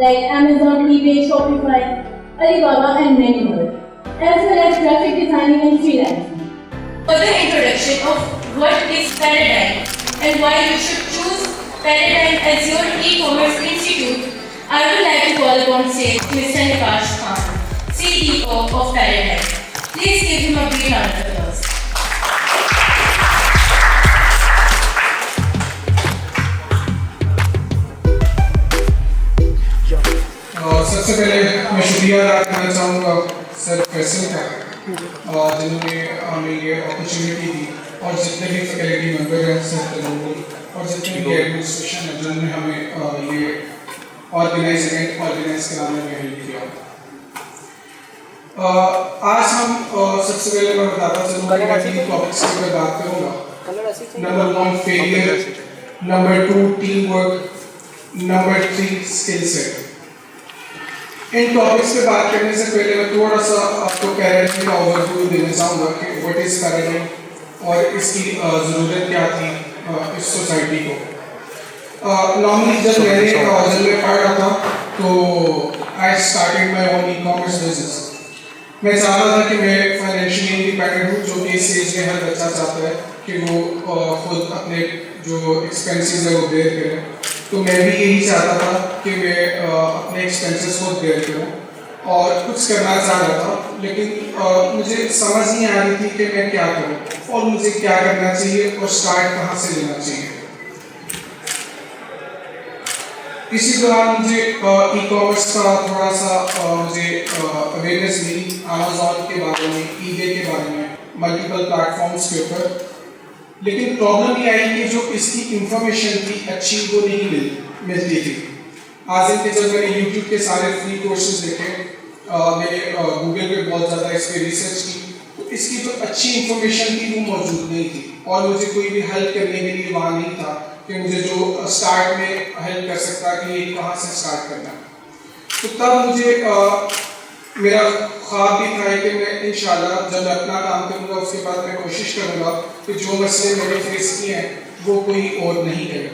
like Amazon, eBay, Shopify, Alibaba, and many more, as well as graphic designing and freelancing. For the introduction of what is Paradigm and why you should choose Paradigm as your e-commerce institute, I would like to call upon stage Mr. Nikash Khan, CEO of Paradigm. Please give him a big round of applause. सबसे पहले मैं शुक्रिया अदा करना चाहूँगा sir Faisal का जिन्होंने हमें ये अपॉर्चुनिटी दी और जितने भी फैकल्टी मेंबर हैं सर तनूर और जितने भी एडमिनिस्ट्रेशन है जिन्होंने हमें ये इवेंट ऑर्गेनाइज कराने में हेल्प किया। आज हम सबसे पहले मैं बताता चलूँगा कि मैं तीन टॉपिक्स के ऊपर बात करूँगा। Number 1 failure, number 2 team work, number 3 skill set. इन टॉपिक्स पे बात करने से पहले मैं थोड़ा सा आपको पैराडाइम का ओवरव्यू देना चाहूँगा कि व्हाट इज़ पैराडाइम और इसकी ज़रूरत क्या थी इस सोसाइटी को। नॉर्मली जब मैं पढ़ रहा था तो I started my own e-commerce business. मैं चाह रहा था कि मैं फाइनेंशियली इंडिपेंडेंट हूँ, जो कि इस एज में हर बच्चा चाहता है कि वो खुद अपने जो एक्सपेंसेस है वो बेयर करे। तो मैं भी यही चाहता था कि मैं अपने एक्सपेंसेस को बेयर करूं और कुछ करना चाह रहा था, लेकिन मुझे समझ नहीं आ रही थी कि मैं क्या करूं और मुझे क्या करना चाहिए और स्टार्ट कहां से लेना चाहिए। इसी दौरान मुझे ई-कॉमर्स का थोड़ा सा मुझे अवेयरनेस मिली अमेज़ॉन के बारे में, ईबे के बारे में, मल्टीपल प्लेटफॉर्म्स के ऊपर। लेकिन प्रॉब्लम ये आई कि जो इसकी इंफॉर्मेशन थी अच्छी वो नहीं मिलती थी। आज इनके जब मैंने यूट्यूब के सारे फ्री कोर्सेज देखे, मैंने गूगल पे बहुत ज़्यादा इस पर रिसर्च की, तो इसकी जो अच्छी इंफॉर्मेशन थी वो मौजूद नहीं थी और मुझे कोई भी हेल्प करने के लिए वहाँ नहीं था कि मुझे जो स्टार्ट में हेल्प कर सकता कि ये कहाँ से स्टार्ट करना। तो तब मुझे मेरा ख्वाब भी था कि मैं इंशाल्लाह जब मैं अपना काम करूँगा उसके बाद मैं कोशिश करूँगा कि जो मसले मैंने फेस किए हैं वो कोई और नहीं करे।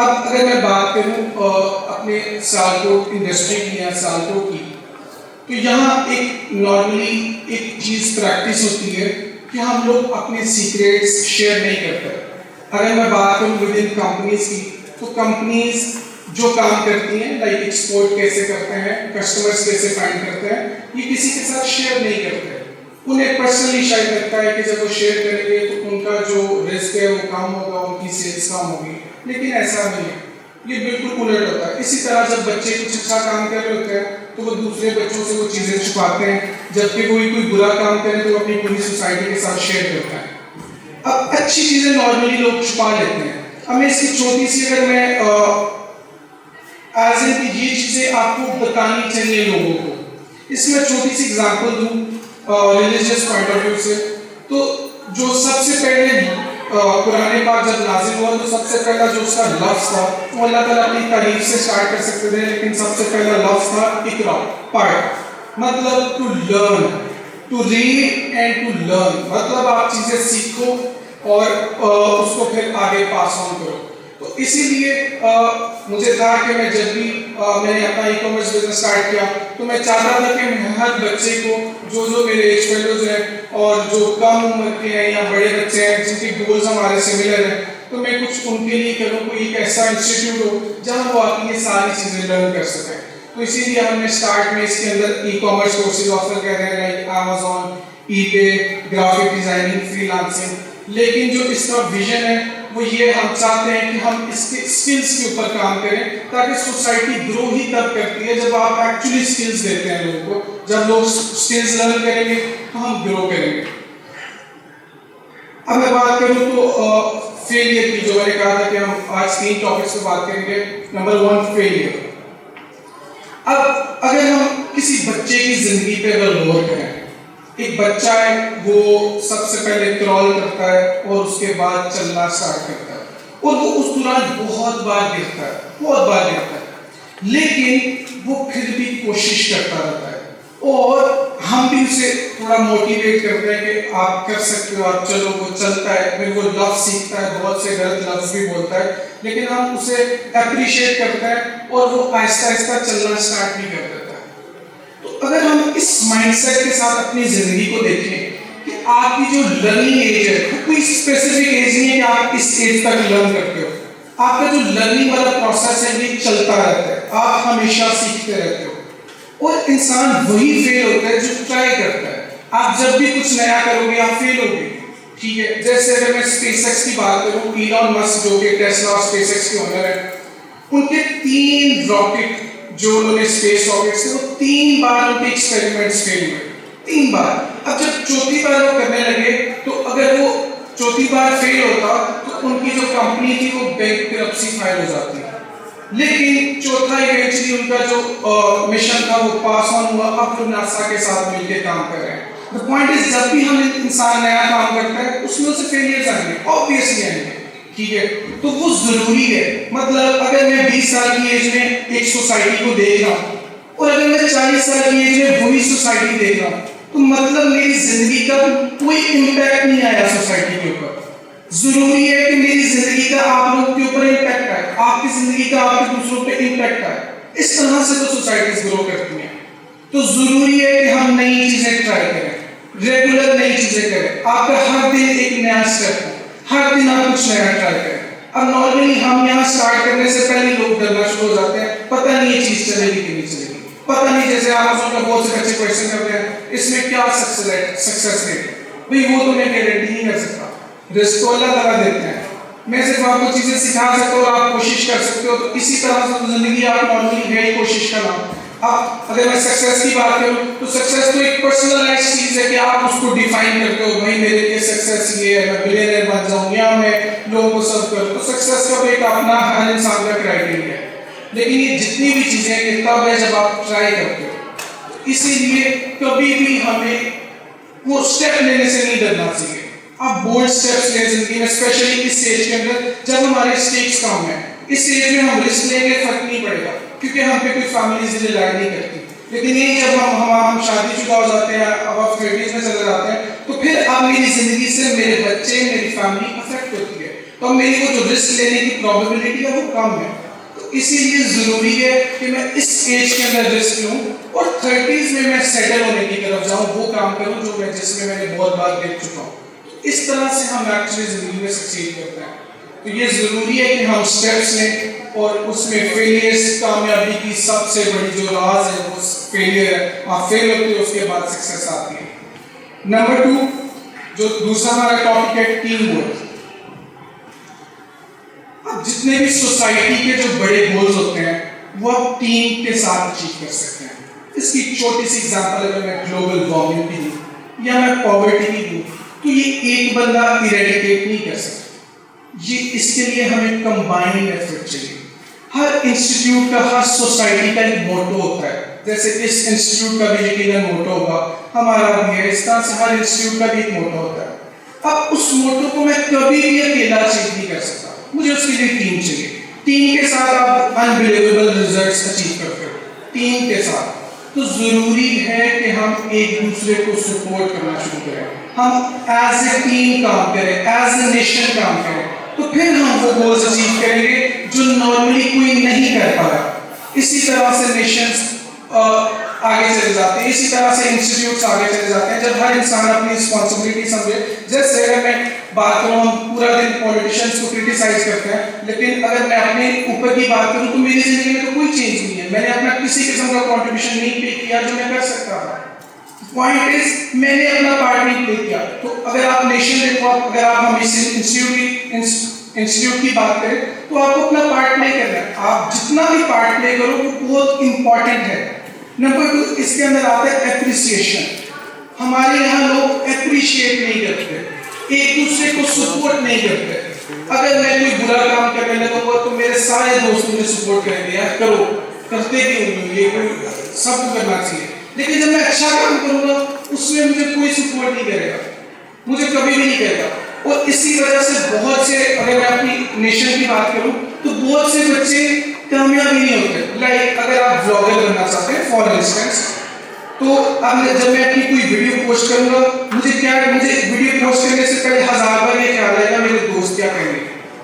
अब अगर मैं बात करूँ अपने सियालकोट इंडस्ट्री की या सियालकोट की, तो यहाँ एक नॉर्मली एक चीज़ प्रैक्टिस होती है कि हम लोग अपने सीक्रेट्स शेयर नहीं करते। अगर मैं बात करूँ विद इन कंपनीज की, तो कंपनीज जो काम करती हैं लाइक एक्सपोर्ट कैसे करते हैं, कस्टमर्स कैसे फाइंड करते हैं, ये किसी के साथ शेयर नहीं करते। उन्हें पर्सनली शायद लगता है कि जब वो शेयर करेंगे तो उनका जो रिस्क है वो कम होगा, उनकी सेल्स कम होगी, लेकिन ऐसा नहीं है, ये बिल्कुल उलट होता है। इसी तरह जब बच्चे कुछ अच्छा काम कर रहे होते हैं तो वो दूसरे बच्चों से वो चीज़ें छुपाते हैं, जबकि कोई बुरा काम करे तो अपनी पूरी सोसाइटी के साथ शेयर करता है। अब अच्छी चीज़ें नॉर्मली लोग छुपा लेते हैं। अब मैं इसकी छोटी सी अगर मैं एज इन की ये चीज़ें आपको बतानी चाहिए लोगों को, इसमें छोटी सी एग्जांपल दूँ रिलीजियस पॉइंट ऑफ व्यू से, तो जो सबसे पहले कुरान पाक जब नाजिल हुआ तो सबसे पहला जो उसका लफ्ज़ था वो अल्लाह ताला अपनी तारीफ से स्टार्ट कर सकते थे, लेकिन सबसे पहला लफ्ज़ था इकरा, पढ़। मतलब to learn, to read and to learn, मतलब आप चीज़ें सीखो और उसको फिर आगे पास ऑन करो। तो इसीलिए मुझे था कि मैं जब भी मैंने अपना ई-कॉमर्स बिजनेस स्टार्ट किया तो मैं चाहता था कि मैं हर बच्चे को जो मेरे एज फेलोज हैं और जो कम उम्र के हैं या बड़े बच्चे हैं जिनके गोल्स हमारे सिमिलर हैं, तो मैं कुछ उनके लिए करूँ, कोई एक ऐसा इंस्टीट्यूट हो जहाँ वो आके ये सारी चीज़ें लर्न कर सकें। तो इसीलिए हमने स्टार्ट में इसके अंदर ई-कॉमर्स कोर्सेज ऑफर कर रहे हैं like Amazon, eBay, graphic designing, freelancing. लेकिन जो इसका विजन है वो ये हम चाहते हैं कि हम इसके स्किल्स के ऊपर काम करें, ताकि सोसाइटी ग्रो ही तब करती है जब आप एक्चुअली स्किल्स देते हैं लोगों को। जब लोग स्किल्स लर्न करेंगे तो हम ग्रो करेंगे। अब मैं बात करूं तो फेलियर की, जो मैंने कहा था कि हम आज 3 टॉपिक्स पे बात करेंगे। Number 1 failure. अब अगर हम किसी बच्चे की जिंदगी पे अगर गौर करें, एक बच्चा है वो सबसे पहले क्रॉल करता है और उसके बाद चलना स्टार्ट करता है और वो उस दौरान बहुत बार गिरता है, लेकिन वो फिर भी कोशिश करता रहता है और हम भी उसे थोड़ा मोटिवेट करते हैं कि आप कर सकते हो, आप चलो, वो चलता है, फिर वो लफ्ज सीखता है, बहुत से गलत लफ्ज भी बोलता है, लेकिन हम उसे अप्रिशिएट करते हैं और वो आहिस्ता आहिस्ता चलना स्टार्ट भी कर देता है। तो अगर हम इस माइंडसेट के साथ अपनी जिंदगी को देखें कि आपकी जो लर्निंग एज है, कोई स्पेसिफिक एज नहीं है कि आप इस एज तक लर्न करते हो, आपका जो लर्निंग वाला प्रोसेस है ये चलता रहता है, आप हमेशा सीखते रहते हो। और इंसान वही फेल होता है जो ट्राई करता है। आप जब भी कुछ नया करोगे आप फेल होगे, ठीक है। जैसे अगर मैं स्पेसएक्स की बात करूं, इलॉन मस्क जो कि टेस्ला और स्पेसएक्स के ओनर है, उनके 3 रॉकेट जो उन्होंने स्पेस रॉकेट्स थे, वो 3 बार उनके एक्सपेरिमेंट्स फेल हुए, 3 बार। अब जब चौथी बार वो करने लगे तो अगर वो चौथी बार फेल होता तो उनकी जो कंपनी थी वो बैंकरप्सी फाइल हो जाती। लेकिन चौथा इवेंचुअली उनका जो मिशन था वो पास ऑन हुआ, अब वो नासा के साथ मिलकर काम कर रहे हैं। द पॉइंट इज, जब भी हम इंसान नया काम करता है उसमें से फेलियर्स आएंगे, ऑब्वियसली आएंगे, ठीक है। तो वो जरूरी है। मतलब अगर मैं 20 साल की एज में एक सोसाइटी को देख रहा हूँ और अगर मैं 40 साल की एज में वही सोसाइटी देख रहा हूँ, तो मतलब मेरी जिंदगी का कोई इम्पैक्ट नहीं आया सोसाइटी के ऊपर। जरूरी है कि मेरी जिंदगी का आप लोगों के ऊपर इम्पैक्ट आए, आपकी जिंदगी का आपके दूसरों पे इम्पैक्ट आए। इस तरह से तो सोसाइटीज ग्रो करती हैं। तो जरूरी है कि हम नई चीजें ट्राई करें, रेगुलर नई चीजें करें। आपका हर दिन एक नया स्टेप हो, हर दिन आप कुछ नया ट्राई करें। अब नॉर्मली हम यहाँ स्टार्ट करने से पहले लोग डरना शुरू हो जाते हैं, पता नहीं ये चीज चलेगी कि नहीं चलेगी, पता नहीं। जैसे Amazon का बहुत से बच्चे क्वेश्चन करते हैं, इसमें क्या सक्सेस रेट है? भाई वो तो मैं गारंटी नहीं कर सकता, रिस्क तो अल्लाह ताला देते हैं। मैं सिर्फ आपको चीजें सिखा सकता हूँ और आप कोशिश कर सकते हो। तो इसी तरह से तो जिंदगी आप नॉर्मली है ही कोशिश करना। अब अगर मैं सक्सेस की बात करूँ तो सक्सेस तो एक पर्सनलाइज्ड चीज है कि आप उसको डिफाइन करते हो, भाई मेरे लिए सक्सेस ये है, मैं बिलियनर बन जाऊं या मैं लोगों को सर्व करूं। तो सक्सेस का तो एक अपना हर इंसान का क्राइटेरिया है। लेकिन ये जितनी भी चीजें हैं ये तब है जब आप ट्राई करते हो। इसीलिए कभी भी हमें वो स्टेप लेने से नहीं डरना चाहिए। आप बोल्ड स्टेप्स ले जिंदगी में, स्पेशली इस स्टेज के अंदर जब हमारे स्टेक्स कम है। इस स्टेज में हम रिस्क लेंगे फर्क नहीं पड़ेगा, क्योंकि हम पे कोई फैमिली इसलिए रिलाई नहीं करती। लेकिन ये जब हम शादीशुदा हो जाते हैं, अब आप 30s में चले जाते हैं, तो फिर अब मेरी जिंदगी से मेरे बच्चे, मेरी फैमिली अफेक्ट होती है। तो मेरी वो जो रिस्क लेने की प्रोबेबिलिटी है वो कम है। तो इसीलिए जरूरी है कि मैं इस एज के अंदर रिस्क लूं और 30s में मैं सेटल होने की तरफ जाऊं, वो काम करूं जो मैं जिसमें मैंने बहुत बार देख चुका हूं। इस तरह से हम एक्चुअली जिंदगी में सक्सीड करते हैं। तो ये जरूरी है कि हम स्टेप्स लें और उसमें फेलियर्स, कामयाबी की सबसे बड़ी जो राज है वो फेलियर है। आप फेल होते हो, उसके बाद सक्सेस आती है। नंबर 2 जो दूसरा हमारा टॉपिक है, टीम वर्क। अब जितने भी सोसाइटी के जो बड़े गोल्स होते हैं वो आप टीम के साथ अचीव कर सकते हैं। इसकी छोटी सी एग्जांपल अगर मैं ग्लोबल वार्मिंग की दूं या मैं पॉवर्टी की दूं, तो ये एक बंदा इरेडिकेट नहीं कर सकता। ये इसके लिए हमें कंबाइंड एफर्ट चाहिए। हर इंस्टीट्यूट का, हर सोसाइटी का एक मोटो होता है। जैसे इस इंस्टीट्यूट का भी यकीनन मोटो होगा, हमारा भी है। इस तरह से हर इंस्टीट्यूट का भी एक मोटो होता है। अब उस मोटो को मैं कभी भी अकेला अचीव नहीं कर सकता, मुझे उसके लिए टीम चाहिए। टीम के साथ आप अनबिलीवेबल रिजल्ट्स अचीव करते हो, टीम के साथ। तो जरूरी है कि हम एक दूसरे को सपोर्ट करना शुरू करें, हम एज ए टीम काम करें, एज ए नेशन काम करें। तो फिर हम वो गोल्स अचीव करेंगे जो नॉर्मली कोई नहीं कर पाया। इसी तरह से नेशंस आगे चले जाते हैं, इसी तरह से इंस्टीट्यूट्स आगे चले जाते हैं जब हर इंसान अपनी रिस्पॉन्सिबिलिटी समझे। जैसे अगर मैं बात करूँ, हम पूरा दिन पॉलिटिशियंस को क्रिटिसाइज करते हैं, लेकिन अगर मैं अपने ऊपर की बात करूँ तो मेरी जिंदगी में तो कोई चेंज नहीं है। मैंने अपना किसी किस्म का कॉन्ट्रीब्यूशन नहीं पे किया जो मैं कर सकता था। पॉइंट इज, मैंने अपना पार्ट नहीं प्ले किया। तो अगर आप नेशन देखो, अगर आप हम इंस्टीट्यूट की बात करें तो आपको अपना पार्ट प्ले करना है। आप जितना भी पार्ट प्ले करो वो बहुत इंपॉर्टेंट है। नंबर 2 इसके अंदर आता है एप्रिसिएशन। हमारे यहाँ लोग एप्रिशिएट नहीं करते, एक दूसरे को सपोर्ट नहीं करते। अगर मैं कोई बुरा काम करने लगूंगा तो मेरे सारे दोस्त मुझे सपोर्ट करेंगे, यार करो, करते क्यों नहीं, ये कोई सबको करना चाहिए। लेकिन जब मैं अच्छा काम करूंगा उसमें मुझे कोई सपोर्ट नहीं करेगा, मुझे कभी भी नहीं करेगा। और इसी वजह से बहुत से, अगर मैं अपनी नेशन की बात करूं तो बहुत से बच्चे कामयाब ही नहीं होते। लाइक अगर आप ब्लॉगर बनना चाहते हैं फॉर इंस्टेंस, तो अब जब मैं अपनी कोई वीडियो पोस्ट करूंगा, मुझे वीडियो पोस्ट करने से पहले 1000 बार ये ख्याल आएगा मेरे दोस्त क्या कहेंगे,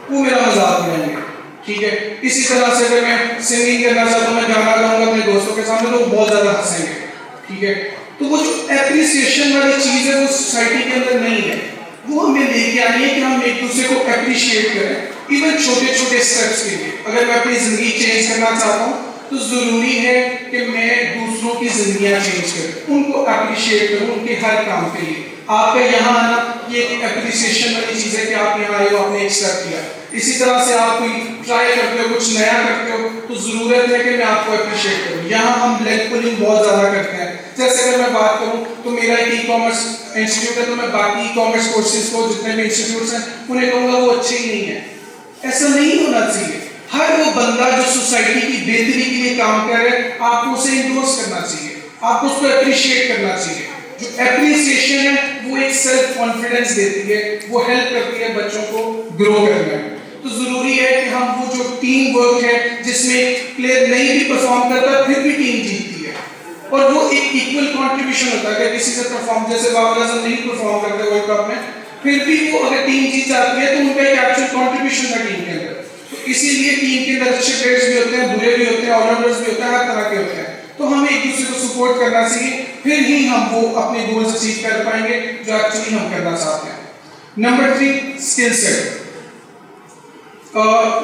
वो मेरा मजाक उड़ाएंगे, ठीक है। इसी तरह से अगर मैं सिंगिंग करना चाहता हूँ, मैं गाना गाऊंगा अपने दोस्तों के सामने, तो वो बहुत ज्यादा हंसेंगे, ठीक है। तो वो जो एप्रिसिएशन वाली चीज है वो सोसाइटी के अंदर नहीं है, वो हमें लेके आनी है कि हम एक दूसरे को एप्रिशिएट करें, इवन छोटे छोटे स्टेप्स के लिए। अगर मैं अपनी जिंदगी चेंज करना चाहता हूँ तो जरूरी है कि मैं दूसरों की जिंदगियां चेंज करूं, उनको अप्रिशिएट करूं उनके हर काम के लिए। आपका यहाँ आना ये एक एप्रिसिएशन वाली चीज है कि आप यहाँ आए हो, आपने एक स्टेप किया। इसी तरह से आप कोई ट्राई करते हो, कुछ नया करते हो, तो जरूरत है कि मैं आपको अप्रिशिएट करूं। यहाँ हम लेग पुलिंग बहुत ज्यादा करते हैं। जैसे अगर मैं बात करूं तो मेरा एक ई-कॉमर्स इंस्टीट्यूट है, तो मैं बाकी ई-कॉमर्स कोर्सेज को जितने भी इंस्टीट्यूट्स हैं उन्हें कहूँगा वो अच्छे ही नहीं है। ऐसा नहीं होना चाहिए। हर वो बंदा जो सोसाइटी की बेहतरी के लिए काम कर रहा है, आपको उसे इंडोर्स करना चाहिए, आपको उसको अप्रिशिएट करना चाहिए। जो एप्रिसिएशन है वो एक सेल्फ कॉन्फिडेंस देती है, वो हेल्प करती है बच्चों को ग्रो करने में। तो जरूरी है कि हम वो जो टीम वर्क है, जिसमें प्लेयर नहीं भी परफॉर्म करता फिर भी टीम जीतती है, और वो एक इक्वल कंट्रीब्यूशन होता है। अगर किसी से परफॉर्म, जैसे बाबर आजम नहीं परफॉर्म करते वर्ल्ड कप में, फिर भी वो अगर टीम जीत जाती है तो उनका एक एक्चुअल कंट्रीब्यूशन है टीम के अंदर। तो इसीलिए टीम के अंदर अच्छे प्लेयर्स भी होते हैं, बुरे भी होते हैं, ऑलराउंडर्स भी होते हैं, हर तरह के होते हैं। तो हमें एक दूसरे को सपोर्ट करना चाहिए, फिर ही हम वो अपने गोल्स अचीव कर पाएंगे जो एक्चुअली हम करना चाहते हैं। Number 3, skill set.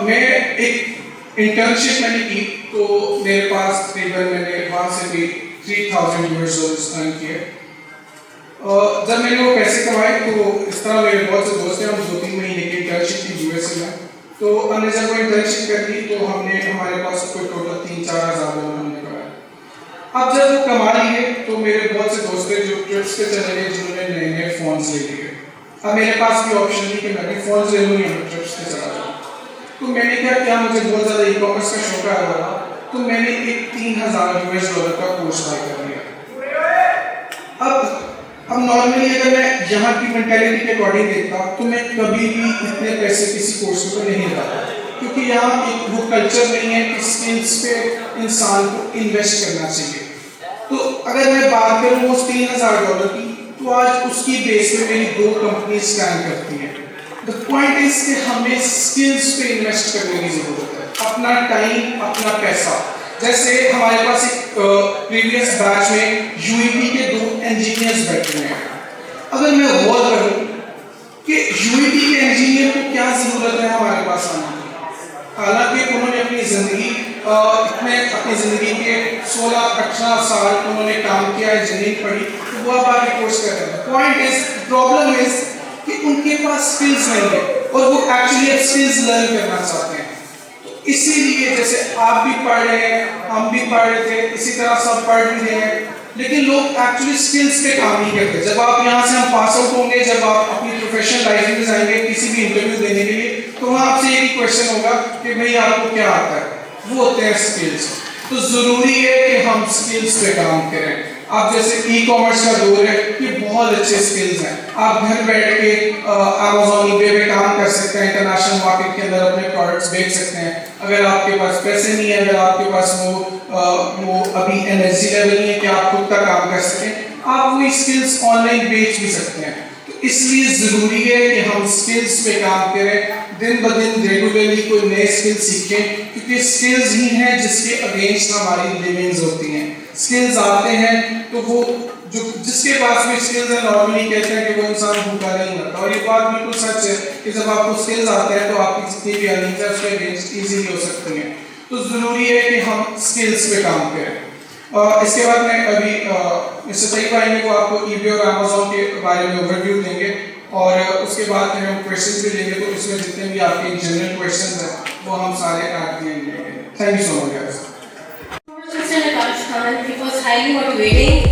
मैं एक इंटर्नशिप मैंने की, तो मेरे पास तकरीबन मैंने वहाँ से भी 3000 यूएस अर्न किए। जब मैंने वो पैसे कमाए तो इस तरह मेरे बहुत से दोस्त हैं, हम 2-3 महीने की इंटर्नशिप की यूएसए में। तो हमने जब वो इंटर्नशिप कर ली तो हमारे पास कोई टोटल 3-4 हज़ार डॉलर हमने कमाया। अब जब वो कमा ली है तो मेरे बहुत से दोस्त हैं जो ट्रिप्स पे चले गए, जिन्होंने नए नए फ़ोन्स ले लिए। अब मेरे पास भी ऑप्शन नहीं कि मैं भी फ़ोन ले लूँ या मैं ट्रिप्स पे चला जाऊँ। तो मैंने क्या मुझे बहुत ज़्यादा ई-कॉमर्स का शौक आ रहा था, तो मैंने एक 3000 यूएस डॉलर का कोर्स बाय कर लिया। अब नॉर्मली अगर मैं यहाँ की मेंटालिटी के अकॉर्डिंग देखता तो मैं कभी भी इतने पैसे किसी कोर्स पे नहीं लगाता, क्योंकि यहाँ एक वो कल्चर नहीं है कि स्किल्स पे इंसान को इन्वेस्ट करना चाहिए। तो अगर मैं बात करूँ उस 3000 डॉलर की, तो आज उसकी बेस पे मेरी 2 कंपनी स्टैंड करती हैं। द पॉइंट इज कि हमें स्किल्स पे इन्वेस्ट करने की जरूरत है, अपना टाइम, अपना पैसा। जैसे हमारे पास एक प्रीवियस बैच में यूईपी के 2 इंजीनियर्स बैठे हुए हैं। अगर मैं गौर करूं कि यूईपी के इंजीनियर को क्या जरूरत है हमारे पास आने की, हालांकि उन्होंने अपनी जिंदगी के 16-18 साल उन्होंने काम किया, इंजीनियरिंग पढ़ी, तो वो अब आगे कोर्स कर रहे हैं। पॉइंट इज, प्रॉब्लम इज कि उनके पास स्किल्स नहीं है और वो एक्चुअली स्किल्स लर्न करना चाहते हैं। इसीलिए जैसे आप भी पढ़ रहे हैं, हम भी पढ़ रहे थे, इसी तरह सब पढ़ भी रहे हैं, लेकिन लोग एक्चुअली स्किल्स पे काम नहीं करते। जब आप यहाँ से हम पास आउट होंगे, जब आप अपनी प्रोफेशनल लाइफ में जाएंगे किसी भी इंटरव्यू देने के लिए, तो वहाँ आपसे एक ही क्वेश्चन होगा कि भाई आपको क्या आता है, वो होते हैं स्किल्स। तो जरूरी है कि हम स्किल्स पे काम करें। आप जैसे ई-कॉमर्स का दौर है, ये बहुत अच्छे स्किल्स हैं। आप घर बैठ के Amazon, eBay पे काम कर सकते हैं, इंटरनेशनल मार्केट के अंदर अपने प्रोडक्ट्स बेच सकते हैं। अगर आपके पास पैसे नहीं है, अगर आपके पास वो अभी एनर्जी लेवल नहीं है कि आप खुद का काम कर सकें, आप वही स्किल्स ऑनलाइन बेच भी सकते हैं। तो इसलिए ज़रूरी है कि हम स्किल्स पे काम करें, दिन ब दिन रेगुलरली कोई नए स्किल्स सीखें, क्योंकि स्किल्स ही हैं जिसके अगेंस्ट हमारी लिविंग्स होती हैं। स्किल्स आते हैं तो वो जिसके पास भी स्किल्स है, नॉर्मली कहते हैं कि वो इंसान भूखा नहीं होता, और ये बात बिल्कुल सच है कि जब आपको स्किल्स आते हैं तो आपकी जितनी भी अर्निंग्स है उसके अगेंस्ट ईजीली हो सकती हैं। तो ज़रूरी है कि हम स्किल्स पे काम करें। इसके बाद मैं अभी मिस्टर सईद भाई ने वो आपको eBay और Amazon के बारे में ओवरव्यू देंगे, और उसके बाद फिर हम क्वेश्चंस भी लेंगे। तो इसमें जितने भी आपके जनरल क्वेश्चंस हैं वो हम सारे ऐड लेंगे। Thank you so much guys. Mr. Nakash Khan, it was highly motivating